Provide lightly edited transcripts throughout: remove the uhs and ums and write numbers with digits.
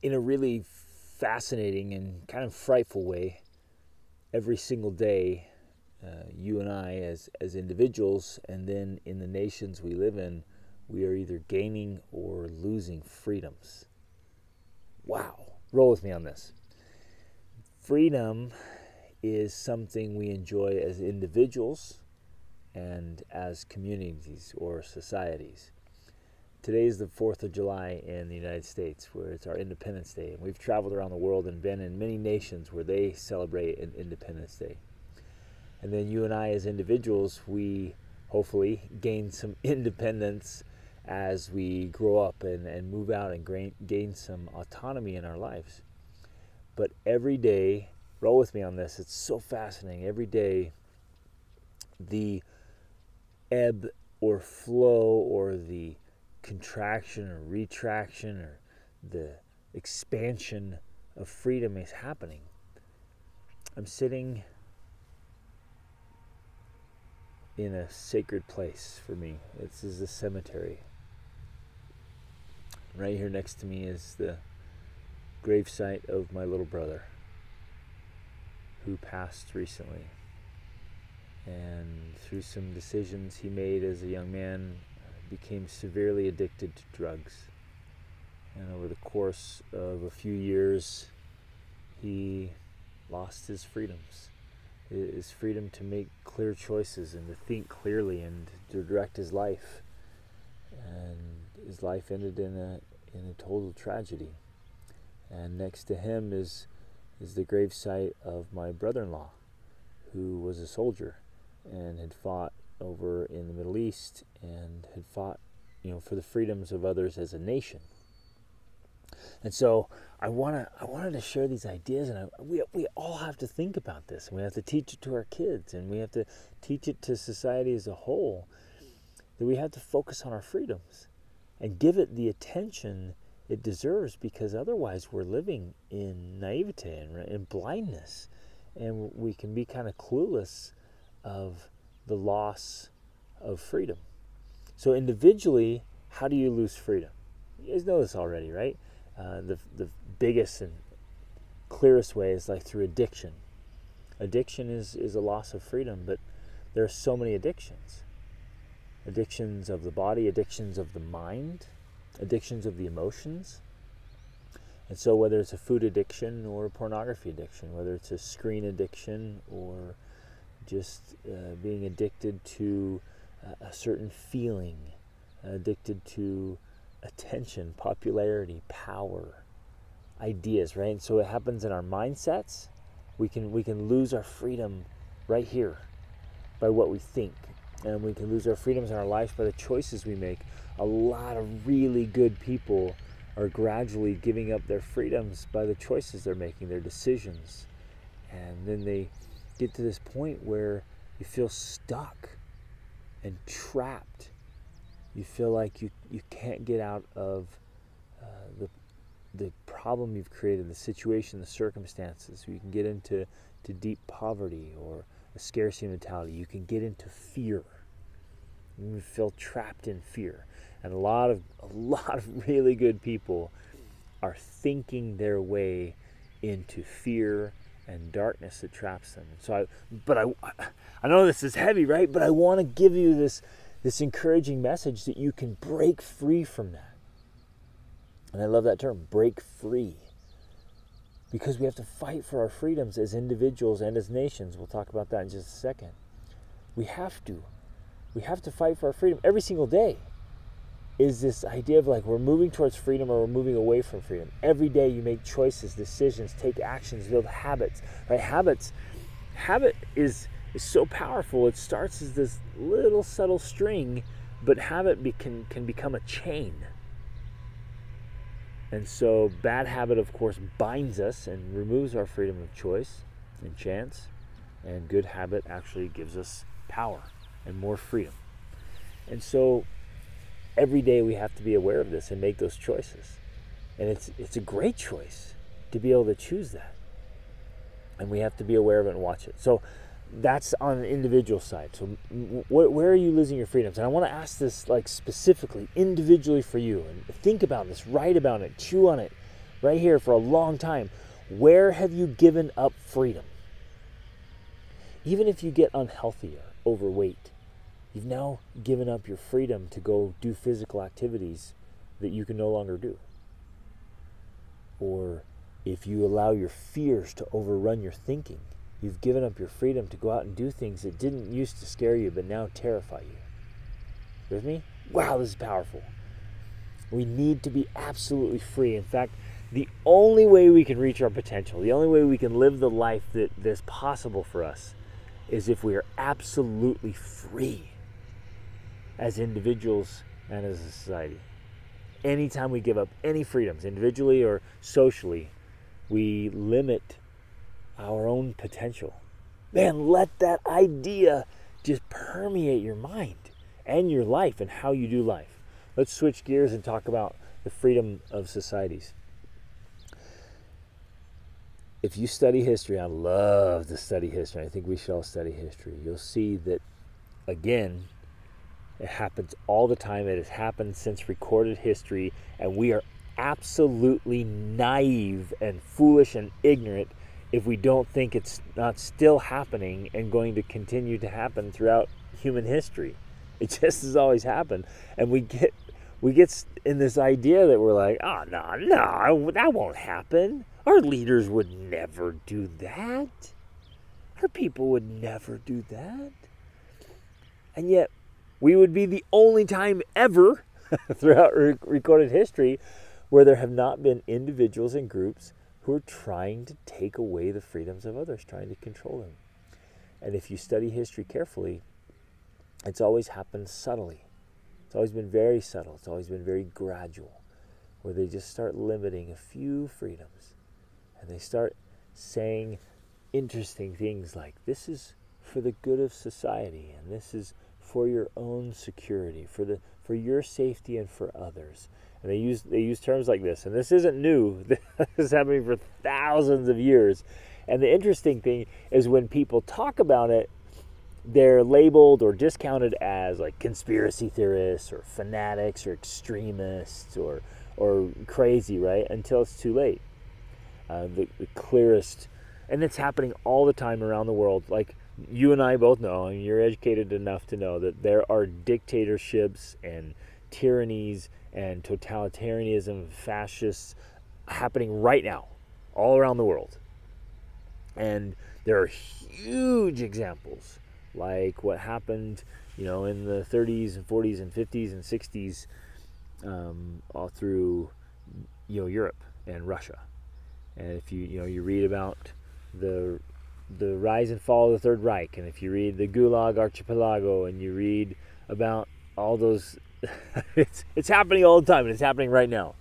in a really fascinating and kind of frightful way, every single day, you and I as individuals, and then in the nations we live in, we are either gaining or losing freedoms. Wow. Roll with me on this. Freedom is something we enjoy as individuals and as communities or societies. Today is the 4th of July in the United States, where it's our Independence Day. And we've traveled around the world and been in many nations where they celebrate an Independence Day. And then you and I as individuals, we hopefully gain some independence as we grow up and move out and gain some autonomy in our lives. But every day, roll with me on this, it's so fascinating. Every day, the ebb or flow or the contraction or retraction or the expansion of freedom is happening. I'm sitting in a sacred place for me. This is a cemetery. Right here next to me is the gravesite of my little brother who passed recently. And through some decisions he made as a young man, became severely addicted to drugs. And over the course of a few years, he lost his freedoms. His freedom to make clear choices and to think clearly and to direct his life. And his life ended in a total tragedy. And next to him is the gravesite of my brother-in-law, who was a soldier and had fought over in the Middle East and had fought, for the freedoms of others as a nation. And so I wanted to share these ideas, and we all have to think about this. We have to teach it to our kids, and we have to teach it to society as a whole, that we have to focus on our freedoms and give it the attention it deserves, because otherwise we're living in naivete and in blindness, and we can be kind of clueless of the loss of freedom. So individually, how do you lose freedom? You guys know this already, right? The biggest and clearest way is like through addiction. Addiction is a loss of freedom, but there are so many addictions. Addictions of the body, addictions of the mind, addictions of the emotions. And so whether it's a food addiction or a pornography addiction, whether it's a screen addiction or just being addicted to a certain feeling, addicted to attention, popularity, power, ideas, right? And so it happens in our mindsets. We can lose our freedom right here by what we think, and we can lose our freedoms in our lives by the choices we make. A lot of really good people are gradually giving up their freedoms by the choices they're making, their decisions, and then they get to this point where you feel stuck and trapped. You feel like you can't get out of the problem you've created, the situation, the circumstances. You can get into deep poverty or a scarcity mentality. You can get into fear. You feel trapped in fear. And a lot of really good people are thinking their way into fear and darkness that traps them. So I know this is heavy, right? But I want to give you this encouraging message that you can break free from that. And I love that term, break free. Because we have to fight for our freedoms as individuals and as nations. We'll talk about that in just a second. We have to. We have to fight for our freedom every single day. Is this idea of like we're moving towards freedom or we're moving away from freedom. Every day you make choices, decisions, take actions, build habits. Right? Habit is so powerful. It starts as this little subtle string, but habit can become a chain. And so bad habit, of course, binds us and removes our freedom of choice and chance. And good habit actually gives us power and more freedom. And so every day we have to be aware of this and make those choices. And it's a great choice to be able to choose that. And we have to be aware of it and watch it. So that's on the individual side. So where are you losing your freedoms? And I want to ask this like specifically, individually for you. And think about this, write about it, chew on it. right here for a long time. Where have you given up freedom? Even if you get unhealthy or overweight, you've now given up your freedom to go do physical activities that you can no longer do. Or if you allow your fears to overrun your thinking, you've given up your freedom to go out and do things that didn't used to scare you but now terrify you. With me? Wow, this is powerful. We need to be absolutely free. In fact, the only way we can reach our potential, the only way we can live the life that's possible for us, is if we are absolutely free as individuals and as a society. Anytime we give up any freedoms, individually or socially, we limit our own potential. Man, let that idea just permeate your mind and your life and how you do life. Let's switch gears and talk about the freedom of societies. If you study history, I love to study history. I think we should all study history. You'll see that, again, it happens all the time. It has happened since recorded history, and we are absolutely naive and foolish and ignorant if we don't think it's not still happening and going to continue to happen throughout human history. It just has always happened, and we get in this idea that we're like, oh, no, that won't happen. Our leaders would never do that. Our people would never do that. And yet, we would be the only time ever throughout recorded history where there have not been individuals and groups who are trying to take away the freedoms of others, trying to control them. And if you study history carefully, it's always happened subtly. It's always been very subtle. It's always been very gradual, where they just start limiting a few freedoms. And they start saying interesting things like, this is for the good of society, and this is for your own security, for your safety and for others. And they use terms like this. And this isn't new. This is happening for thousands of years. And the interesting thing is when people talk about it, they're labeled or discounted as like conspiracy theorists or fanatics or extremists or crazy, right? Until it's too late. The clearest, and it's happening all the time around the world. Like you and I both know, and you're educated enough to know that there are dictatorships and tyrannies and totalitarianism, fascists happening right now, all around the world. And there are huge examples, like what happened, in the 30s and 40s and 50s and 60s, all through, Europe and Russia. And if you read about the rise and fall of the Third Reich, and if you read the Gulag Archipelago, and you read about all those, it's happening all the time, and it's happening right now.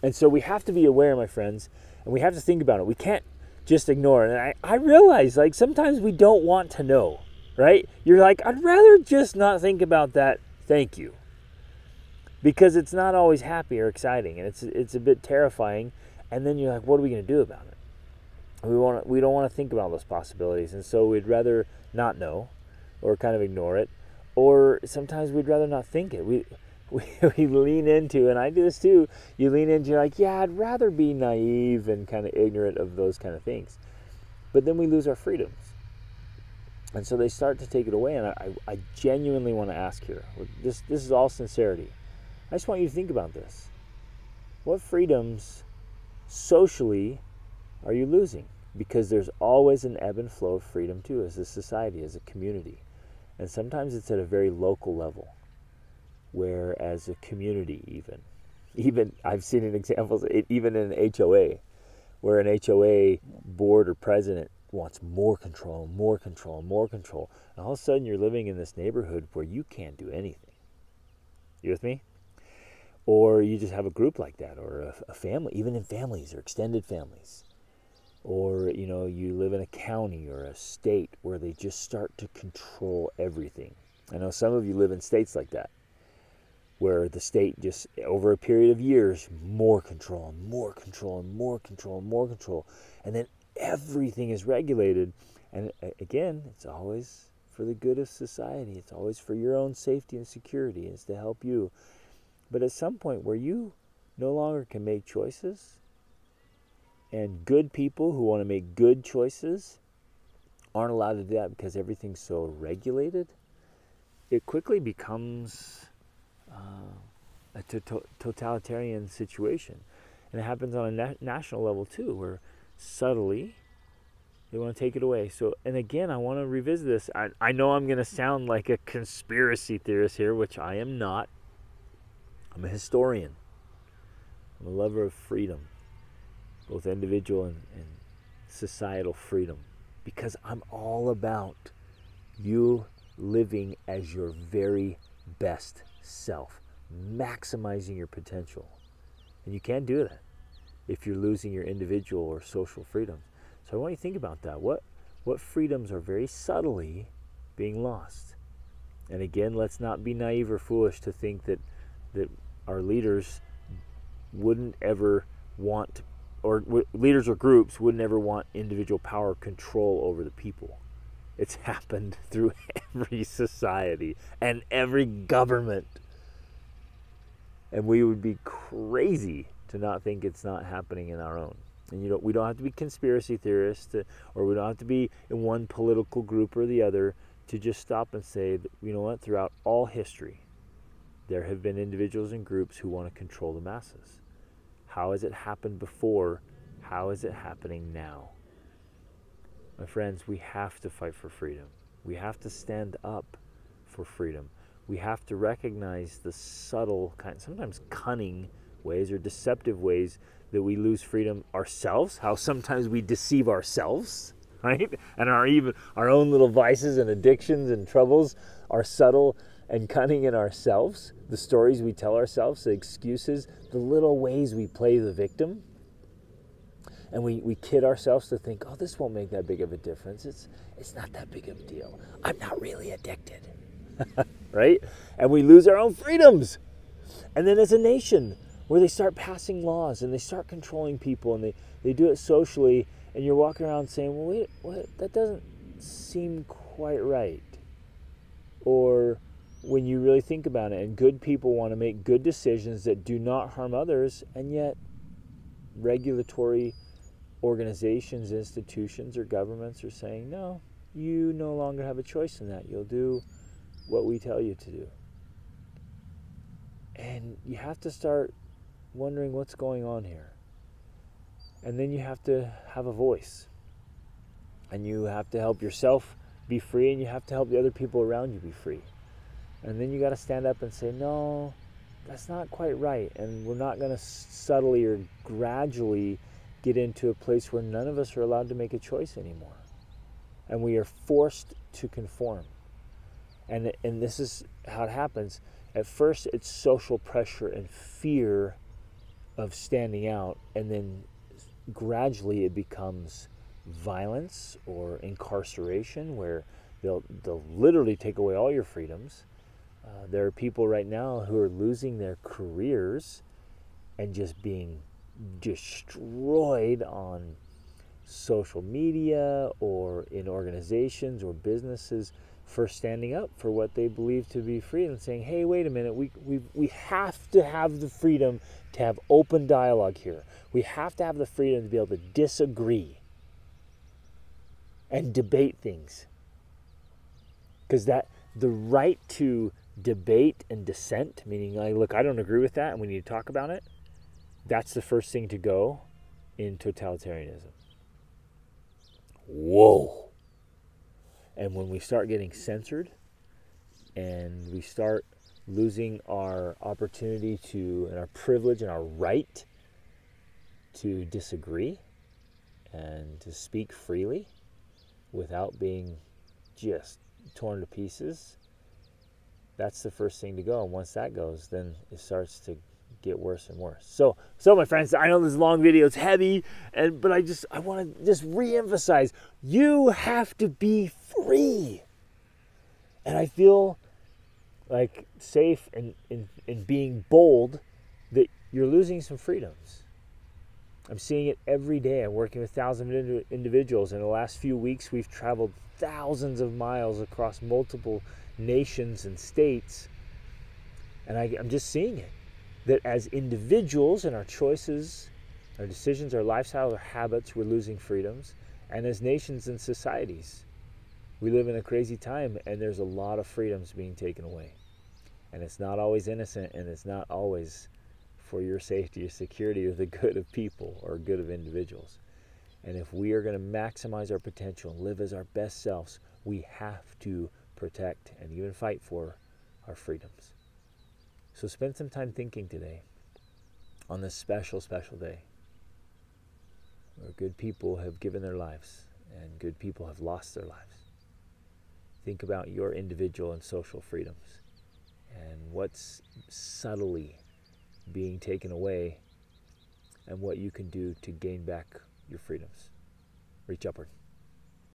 And so we have to be aware, my friends, and we have to think about it. We can't just ignore it. And I realize, like, sometimes we don't want to know, right? You're like, I'd rather just not think about that, thank you. Because it's not always happy or exciting, and it's a bit terrifying. And then you're like, what are we going to do about it? We don't want to think about those possibilities, and so we'd rather not know, or kind of ignore it, or sometimes we'd rather not think it. We lean into, and I do this too. You lean into, you're like, yeah, I'd rather be naive and kind of ignorant of those kind of things, but then we lose our freedoms, and so they start to take it away. And I genuinely want to ask here. This is all sincerity. I just want you to think about this. What freedoms socially are you losing? Because there's always an ebb and flow of freedom too, as a society, as a community. And sometimes it's at a very local level, where as a community even I've seen in examples, even in an HOA, where an HOA board or president wants more control, more control, more control. And all of a sudden you're living in this neighborhood where you can't do anything. You with me? Or you just have a group like that, or a family, even in families or extended families. Or, you live in a county or a state where they just start to control everything. I know some of you live in states like that, where the state just, over a period of years, more control, more control, more control, more control. And then everything is regulated. And again, it's always for the good of society. It's always for your own safety and security. It's to help you. But at some point where you no longer can make choices, And good people who want to make good choices aren't allowed to do that because everything's so regulated. It quickly becomes a totalitarian situation. And it happens on a national level too, where subtly they want to take it away. So, and again, I want to revisit this. I know I'm going to sound like a conspiracy theorist here, which I am not. I'm a historian. I'm a lover of freedom, both individual and societal freedom, because I'm all about you living as your very best self, maximizing your potential. And you can't do that if you're losing your individual or social freedoms. So I want you to think about that. What freedoms are very subtly being lost? And again, let's not be naive or foolish to think that our leaders wouldn't ever want, or leaders or groups wouldn't ever want individual power control over the people. It's happened through every society and every government. And we would be crazy to not think it's not happening in our own. And we don't have to be conspiracy theorists, or we don't have to be in one political group or the other to just stop and say that, you know what, throughout all history, there have been individuals and groups who want to control the masses. How has it happened before? How is it happening now? My friends, we have to fight for freedom. We have to stand up for freedom. We have to recognize the subtle, sometimes cunning ways or deceptive ways that we lose freedom ourselves, how sometimes we deceive ourselves, right? And our own little vices and addictions and troubles are subtle and cunning in ourselves. The stories we tell ourselves, the excuses, the little ways we play the victim. And we kid ourselves to think, oh, this won't make that big of a difference. It's not that big of a deal. I'm not really addicted, right? And we lose our own freedoms. And then as a nation, where they start passing laws and they start controlling people and they do it socially, and you're walking around saying, well, wait, what? That doesn't seem quite right. Or when you really think about it, and good people want to make good decisions that do not harm others, and yet regulatory organizations, institutions, or governments are saying, no, you no longer have a choice in that. You'll do what we tell you to do. And you have to start wondering what's going on here. And then you have to have a voice. And you have to help yourself be free, and you have to help the other people around you be free. And then you got to stand up and say, no, that's not quite right. And we're not going to subtly or gradually get into a place where none of us are allowed to make a choice anymore. And we are forced to conform. And this is how it happens. At first, it's social pressure and fear of standing out, and then gradually it becomes violence or incarceration, where they'll literally take away all your freedoms. There are people right now who are losing their careers and just being destroyed on social media or in organizations or businesses for standing up for what they believe to be free, and saying, hey, wait a minute, we have to have the freedom to have open dialogue here. We have to have the freedom to be able to disagree and debate things. Because the right to debate and dissent, meaning, look, I don't agree with that and we need to talk about it, that's the first thing to go in totalitarianism. Whoa. And when we start getting censored and we start losing our opportunity to, and our privilege and our right to disagree and to speak freely without being just torn to pieces, that's the first thing to go. And once that goes, then it starts to get worse and worse. So my friends, I know this long video, it's heavy, but I want to just re-emphasize, you have to be free. And I feel like safe in being bold that you're losing some freedoms. I'm seeing it every day. I'm working with thousands of individuals. In the last few weeks, we've traveled thousands of miles across multiple nations and states. And I'm just seeing it. That as individuals and our choices Our decisions, our lifestyle, our habits, we're losing freedoms. And as nations and societies, we live in a crazy time, and there's a lot of freedoms being taken away. And it's not always innocent, and it's not always for your safety or security or the good of people or good of individuals. And if we are going to maximize our potential and live as our best selves, we have to protect and even fight for our freedoms. So spend some time thinking today on this special, special day where good people have given their lives and good people have lost their lives. Think about your individual and social freedoms and what's subtly being taken away and what you can do to gain back your freedoms. Reach upward.